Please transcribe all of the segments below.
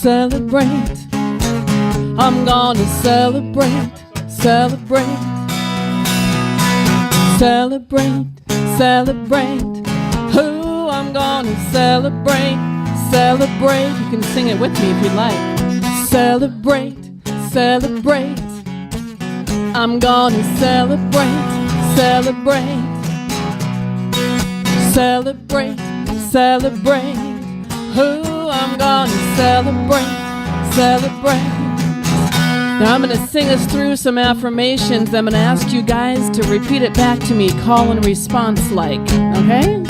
celebrate. I'm gonna celebrate, celebrate, celebrate, celebrate. Who I'm gonna celebrate, celebrate. You can sing it with me if you'd like. Celebrate, celebrate. I'm gonna celebrate, celebrate, celebrate, celebrate. Who I'm gonna celebrate, celebrate. Now I'm going to sing us through some affirmations. I'm going to ask you guys to repeat it back to me, call and response like, okay?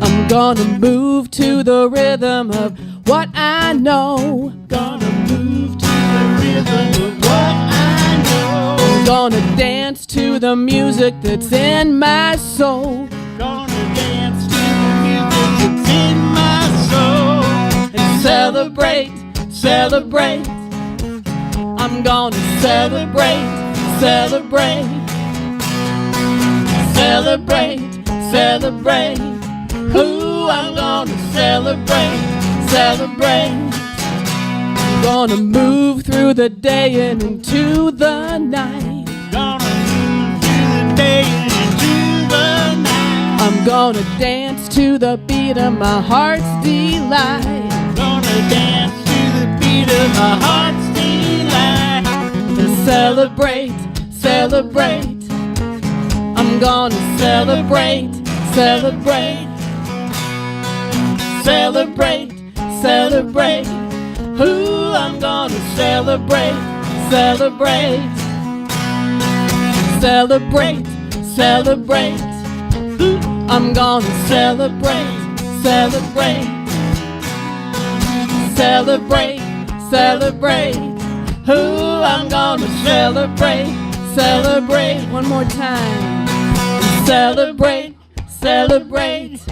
I'm going to move to the rhythm of what I know. Gonna move to the rhythm of what I know. I'm going to dance to the music that's in my soul. Gonna dance to the music that's in my soul. And celebrate, celebrate. I'm gonna celebrate, celebrate, celebrate, celebrate. Who I'm gonna celebrate, celebrate. I'm gonna move through the day and into the night. Gonna move through the day and into the night. I'm gonna dance to the beat of my heart's delight. Gonna dance to the beat of my heart's delight. And celebrate, celebrate. I'm gonna celebrate, celebrate, celebrate, celebrate. Who I'm gonna celebrate, celebrate, celebrate, celebrate. Who I'm gonna celebrate, celebrate, celebrate, celebrate. Who I'm gonna celebrate, celebrate. One more time. Celebrate, celebrate.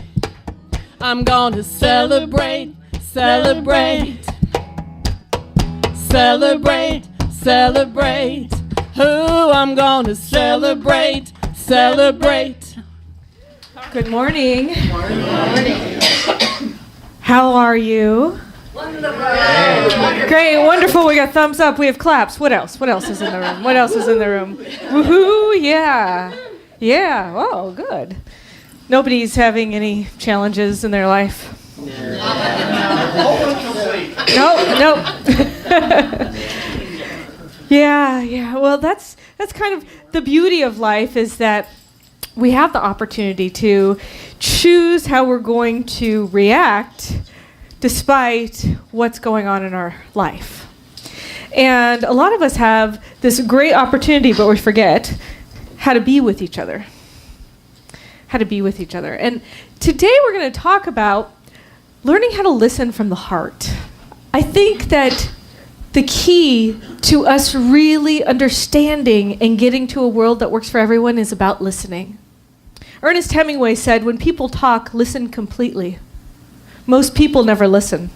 I'm gonna celebrate, celebrate, celebrate, celebrate. Who I'm gonna celebrate, celebrate. Good morning. Good morning. How are you? Wonderful. Great, wonderful. We got thumbs up. We have claps. What else? What else is in the room? What else is in the room? Woohoo! Yeah. Yeah. Oh, good. Nobody's having any challenges in their life. Nope. Yeah. Well, that's kind of the beauty of life, is that we have the opportunity to choose how we're going to react despite what's going on in our life. And a lot of us have this great opportunity, but we forget how to be with each other. How to be with each other. And today we're going to talk about learning how to listen from the heart. I think that the key to us really understanding and getting to a world that works for everyone is about listening. Ernest Hemingway said, "When people talk, listen completely. Most people never listen."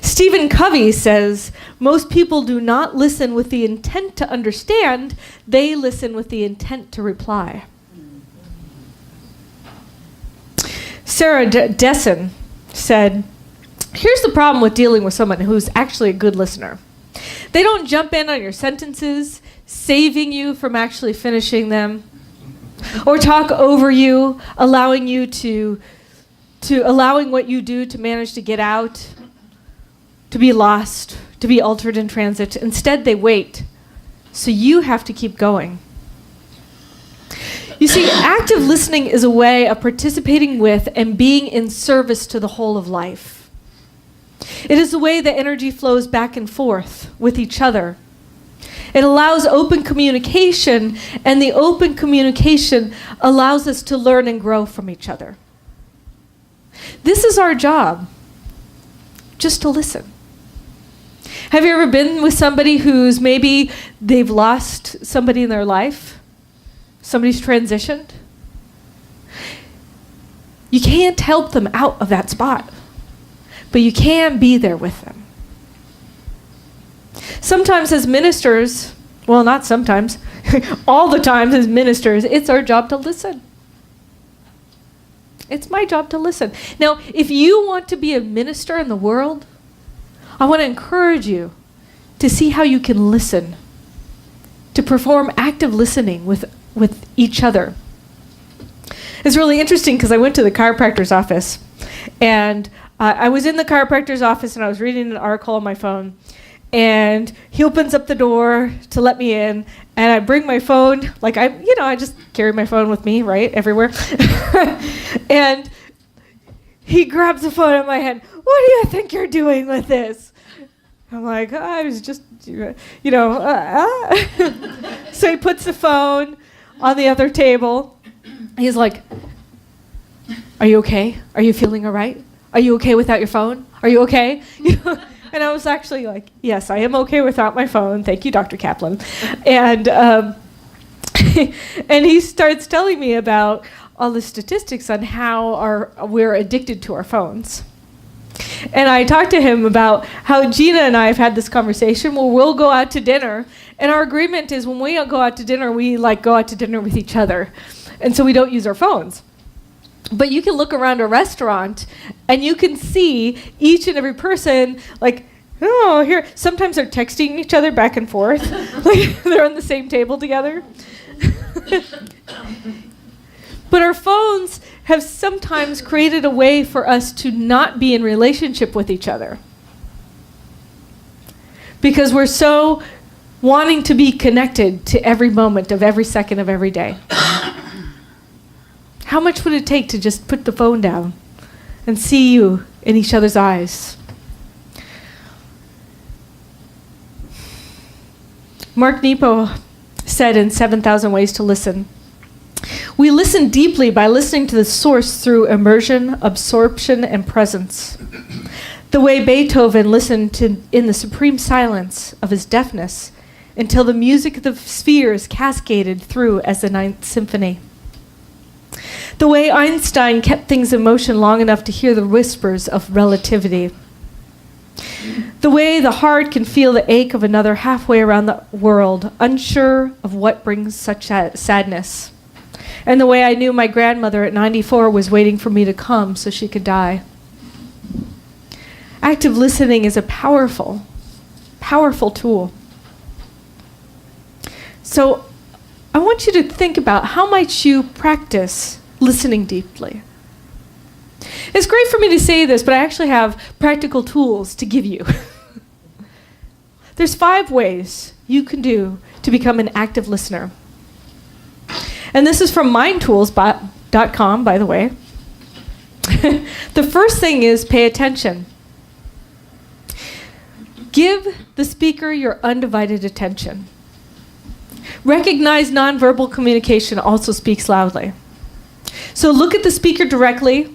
Stephen Covey says, "Most people do not listen with the intent to understand, they listen with the intent to reply." Sarah Dessen said, "Here's the problem with dealing with someone who's actually a good listener. They don't jump in on your sentences, saving you from actually finishing them, or talk over you, allowing what you do to manage to get out, to be lost, to be altered in transit. Instead, they wait. So you have to keep going." You see, active listening is a way of participating with and being in service to the whole of life. It is the way that energy flows back and forth with each other. It allows open communication, and the open communication allows us to learn and grow from each other. This is our job, just to listen. Have you ever been with somebody who's maybe they've lost somebody in their life? Somebody's transitioned? You can't help them out of that spot, but you can be there with them. Sometimes as ministers, well, not sometimes, all the time as ministers, it's our job to listen. It's my job to listen. Now, if you want to be a minister in the world, I want to encourage you to see how you can listen, to perform active listening with each other. It's really interesting because I went to the chiropractor's office, and I was in the chiropractor's office and I was reading an article on my phone, and he opens up the door to let me in, and I bring my phone, like I just carry my phone with me, right, everywhere. And he grabs the phone out of my hand. What do you think you're doing with this? I'm like, I was just, So he puts the phone on the other table. He's like, are you okay? Are you feeling all right? Are you okay without your phone? Are you okay? And I was actually like, yes, I am okay without my phone. Thank you, Dr. Kaplan. And and he starts telling me about all the statistics on how we're addicted to our phones. And I talked to him about how Gina and I have had this conversation where we'll go out to dinner, and our agreement is when we go out to dinner, we go out to dinner with each other. And so we don't use our phones. But you can look around a restaurant and you can see each and every person here. Sometimes they're texting each other back and forth. Like they're on the same table together. But our phones have sometimes created a way for us to not be in relationship with each other. Because we're so wanting to be connected to every moment of every second of every day. How much would it take to just put the phone down and see you in each other's eyes? Mark Nepo said in 7,000 Ways to Listen, we listen deeply by listening to the source through immersion, absorption, and presence. The way Beethoven listened in the supreme silence of his deafness until the music of the spheres cascaded through as the Ninth Symphony. The way Einstein kept things in motion long enough to hear the whispers of relativity. The way the heart can feel the ache of another halfway around the world, unsure of what brings such sadness. And the way I knew my grandmother at 94 was waiting for me to come so she could die. Active listening is a powerful, powerful tool. So I want you to think about how might you practice listening deeply. It's great for me to say this, but I actually have practical tools to give you. There's 5 ways you can do to become an active listener. And this is from mindtools.com, by the way. The first thing is pay attention. Give the speaker your undivided attention. Recognize nonverbal communication also speaks loudly. So look at the speaker directly.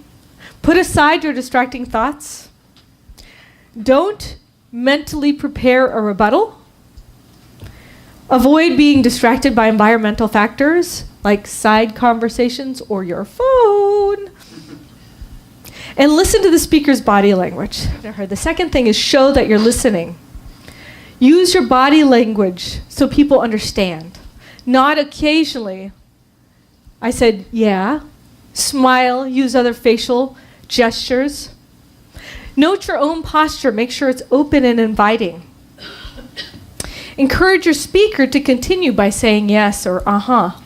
Put aside your distracting thoughts. Don't mentally prepare a rebuttal. Avoid being distracted by environmental factors like side conversations or your phone. And listen to the speaker's body language. The second thing is show that you're listening. Use your body language so people understand. Not occasionally. I said, yeah. Smile, use other facial gestures. Note your own posture. Make sure it's open and inviting. Encourage your speaker to continue by saying yes or uh-huh.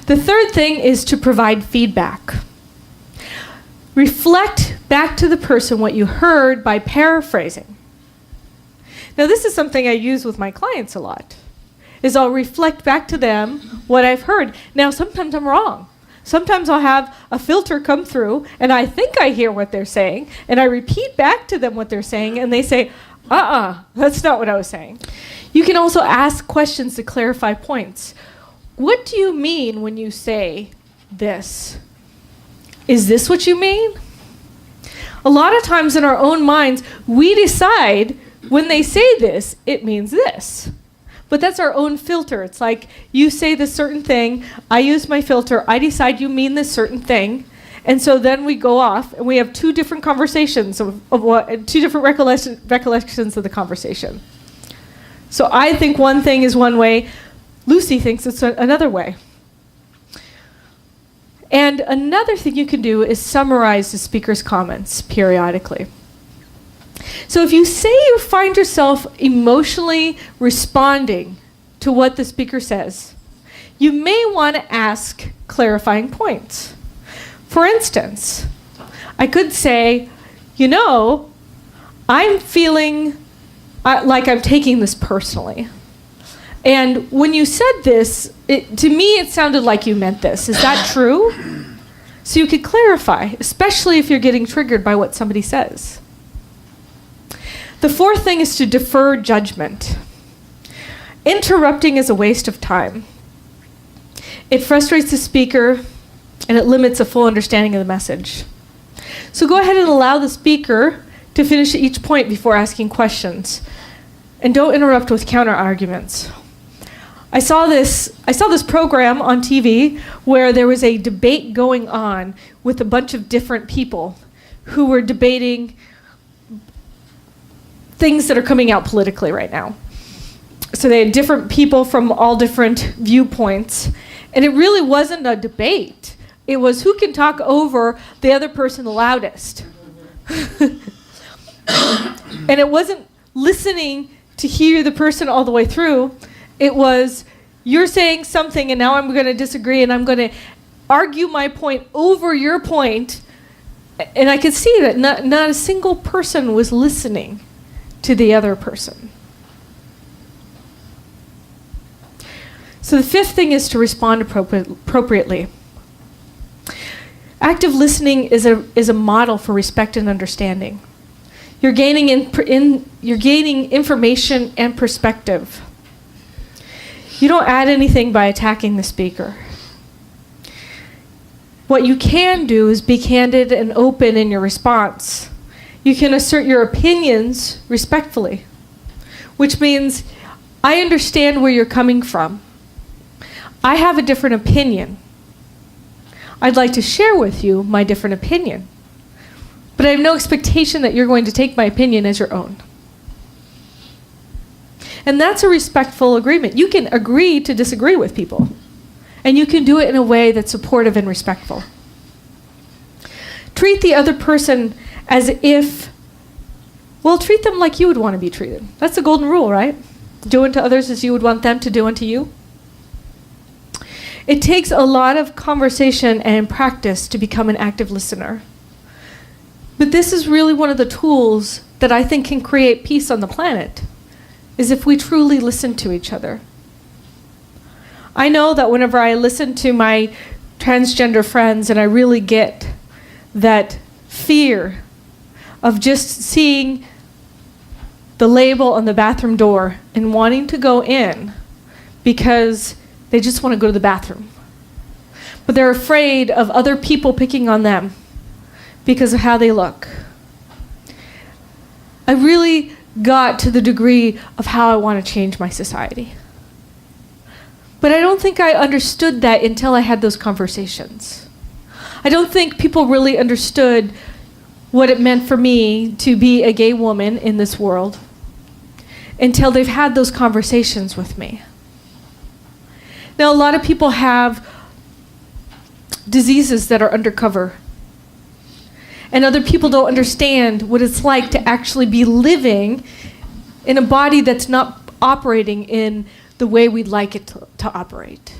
The third thing is to provide feedback. Reflect back to the person what you heard by paraphrasing. Now, this is something I use with my clients a lot, is I'll reflect back to them what I've heard. Now, sometimes I'm wrong. Sometimes I'll have a filter come through, and I think I hear what they're saying, and I repeat back to them what they're saying, and they say, that's not what I was saying. You can also ask questions to clarify points. What do you mean when you say this? Is this what you mean? A lot of times in our own minds, we decide when they say this, it means this. But that's our own filter. It's like you say this certain thing, I use my filter, I decide you mean this certain thing, and so then we go off and we have 2 different conversations of what, 2 different recollections of the conversation. So I think one thing is one way, Lucy thinks it's another way. And another thing you can do is summarize the speaker's comments periodically. So if you say you find yourself emotionally responding to what the speaker says, you may want to ask clarifying points. For instance, I could say, you know, I'm feeling like I'm taking this personally. And when you said this, to me it sounded like you meant this. Is that true? So you could clarify, especially if you're getting triggered by what somebody says. The fourth thing is to defer judgment. Interrupting is a waste of time. It frustrates the speaker and it limits a full understanding of the message. So go ahead and allow the speaker to finish each point before asking questions. And don't interrupt with counter arguments. I saw this program on TV where there was a debate going on with a bunch of different people who were debating things that are coming out politically right now. So they had different people from all different viewpoints. And it really wasn't a debate. It was who can talk over the other person the loudest. And it wasn't listening to hear the person all the way through. It was, you're saying something and now I'm going to disagree and I'm going to argue my point over your point. And I could see that not a single person was listening to the other person. So the fifth thing is to respond appropriately. Active listening is a model for respect and understanding. You're gaining information and perspective. You don't add anything by attacking the speaker. What you can do is be candid and open in your response. You can assert your opinions respectfully, which means I understand where you're coming from. I have a different opinion. I'd like to share with you my different opinion. But I have no expectation that you're going to take my opinion as your own. And that's a respectful agreement. You can agree to disagree with people. And you can do it in a way that's supportive and respectful. Treat the other person as if, well, treat them like you would want to be treated. That's the golden rule, right? Do unto others as you would want them to do unto you. It takes a lot of conversation and practice to become an active listener. But this is really one of the tools that I think can create peace on the planet, is if we truly listen to each other. I know that whenever I listen to my transgender friends and I really get that fear of just seeing the label on the bathroom door and wanting to go in because they just want to go to the bathroom. But they're afraid of other people picking on them because of how they look. I really got to the degree of how I want to change my society. But I don't think I understood that until I had those conversations. I don't think people really understood what it meant for me to be a gay woman in this world until they've had those conversations with me. Now, a lot of people have diseases that are undercover. And other people don't understand what it's like to actually be living in a body that's not operating in the way we'd like it to operate.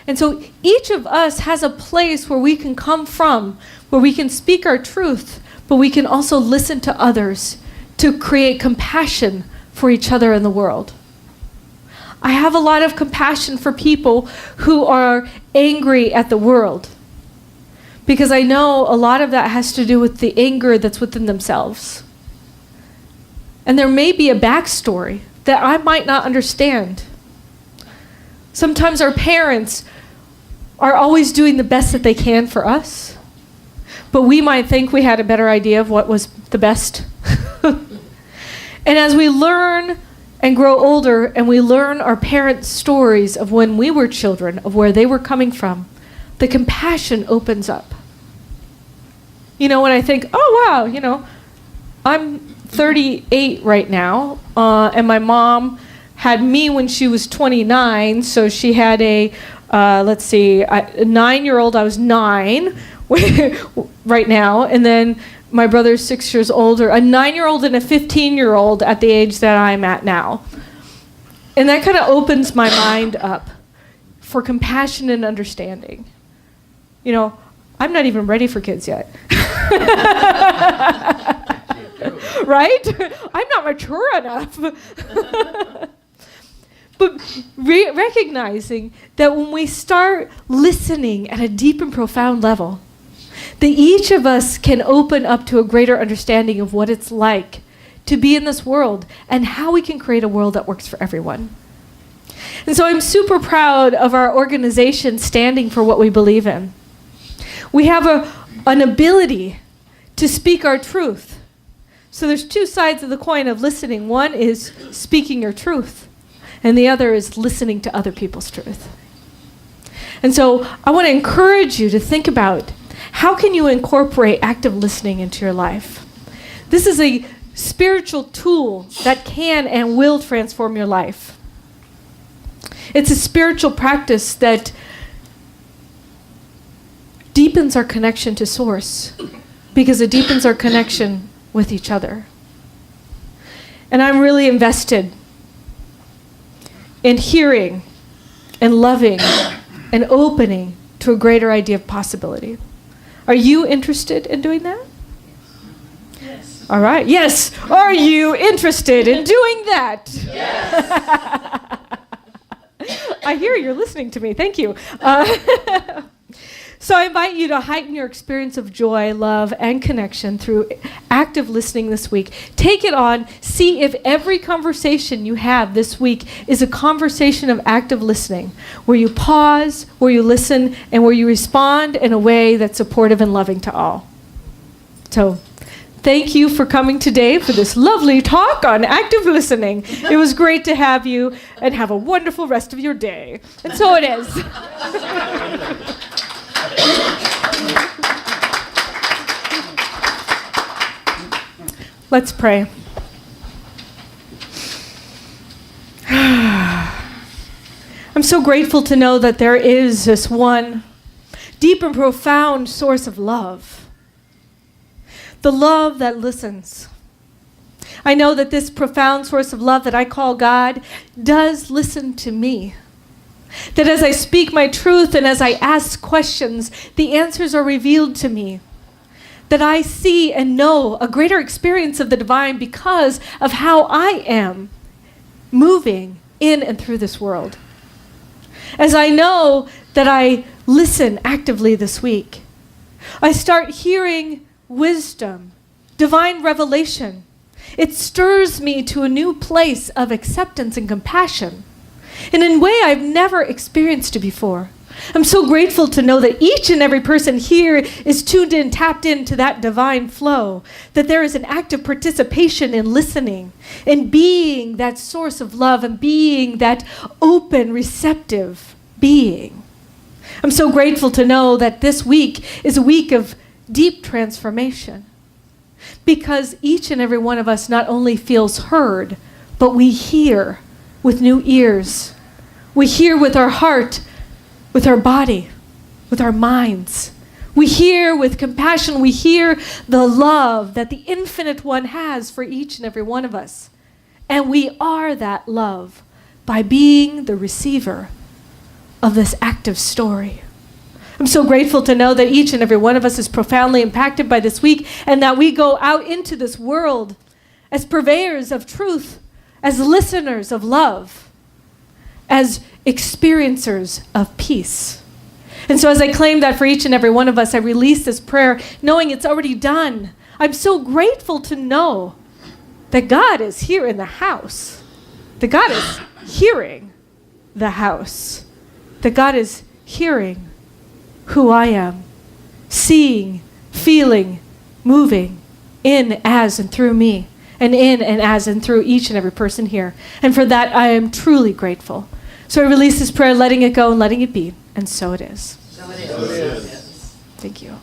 And so each of us has a place where we can come from, where we can speak our truth, but we can also listen to others to create compassion for each other in the world. I have a lot of compassion for people who are angry at the world, because I know a lot of that has to do with the anger that's within themselves. And there may be a backstory that I might not understand. Sometimes our parents are always doing the best that they can for us, but we might think we had a better idea of what was the best. And as we learn and grow older and we learn our parents' stories of when we were children, of where they were coming from, the compassion opens up. You know, when I think, oh wow, you know, I'm 38 right now, and my mom had me when she was 29, so she had a let's see, a 9-year-old, I was 9 right now, and then my brother's 6 years older, a 9-year-old and a 15-year-old at the age that I'm at now. And that kind of opens my mind up for compassion and understanding. You know, I'm not even ready for kids yet. Right? I'm not mature enough. But recognizing that when we start listening at a deep and profound level, that each of us can open up to a greater understanding of what it's like to be in this world and how we can create a world that works for everyone. And so I'm super proud of our organization standing for what we believe in. We have an ability to speak our truth. So there's two sides of the coin of listening. One is speaking your truth, and the other is listening to other people's truth. And so I want to encourage you to think about, how can you incorporate active listening into your life? This is a spiritual tool that can and will transform your life. It's a spiritual practice that deepens our connection to Source, because it deepens our connection with each other. And I'm really invested in hearing and loving and opening to a greater idea of possibility. Are you interested in doing that? Yes. All right. Yes. Are you interested in doing that? Yes. I hear you're listening to me. Thank you. So I invite you to heighten your experience of joy, love, and connection through active listening this week. Take it on. See if every conversation you have this week is a conversation of active listening, where you pause, where you listen, and where you respond in a way that's supportive and loving to all. So thank you for coming today for this lovely talk on active listening. It was great to have you, and have a wonderful rest of your day. And so it is. Let's pray. I'm so grateful to know that there is this one deep and profound source of love. The love that listens. I know that this profound source of love that I call God does listen to me. That as I speak my truth and as I ask questions, the answers are revealed to me. That I see and know a greater experience of the divine because of how I am moving in and through this world. As I know that I listen actively this week, I start hearing wisdom, divine revelation. It stirs me to a new place of acceptance and compassion in a way I've never experienced it before. I'm so grateful to know that each and every person here is tuned in, tapped into that divine flow, that there is an active participation in listening, in being that source of love and being that open, receptive being. I'm so grateful to know that this week is a week of deep transformation, because each and every one of us not only feels heard, but we hear with new ears. We hear with our heart, with our body, with our minds. We hear with compassion. We hear the love that the Infinite One has for each and every one of us. And we are that love by being the receiver of this active story. I'm so grateful to know that each and every one of us is profoundly impacted by this week, and that we go out into this world as purveyors of truth, as listeners of love, as experiencers of peace. And so as I claim that for each and every one of us, I release this prayer knowing it's already done. I'm so grateful to know that God is here in the house, that God is hearing the house, that God is hearing who I am, seeing, feeling, moving in, as, and through me, and in and as and through each and every person here. And for that, I am truly grateful. So I release this prayer, letting it go and letting it be. And so it is. So it is. Thank you.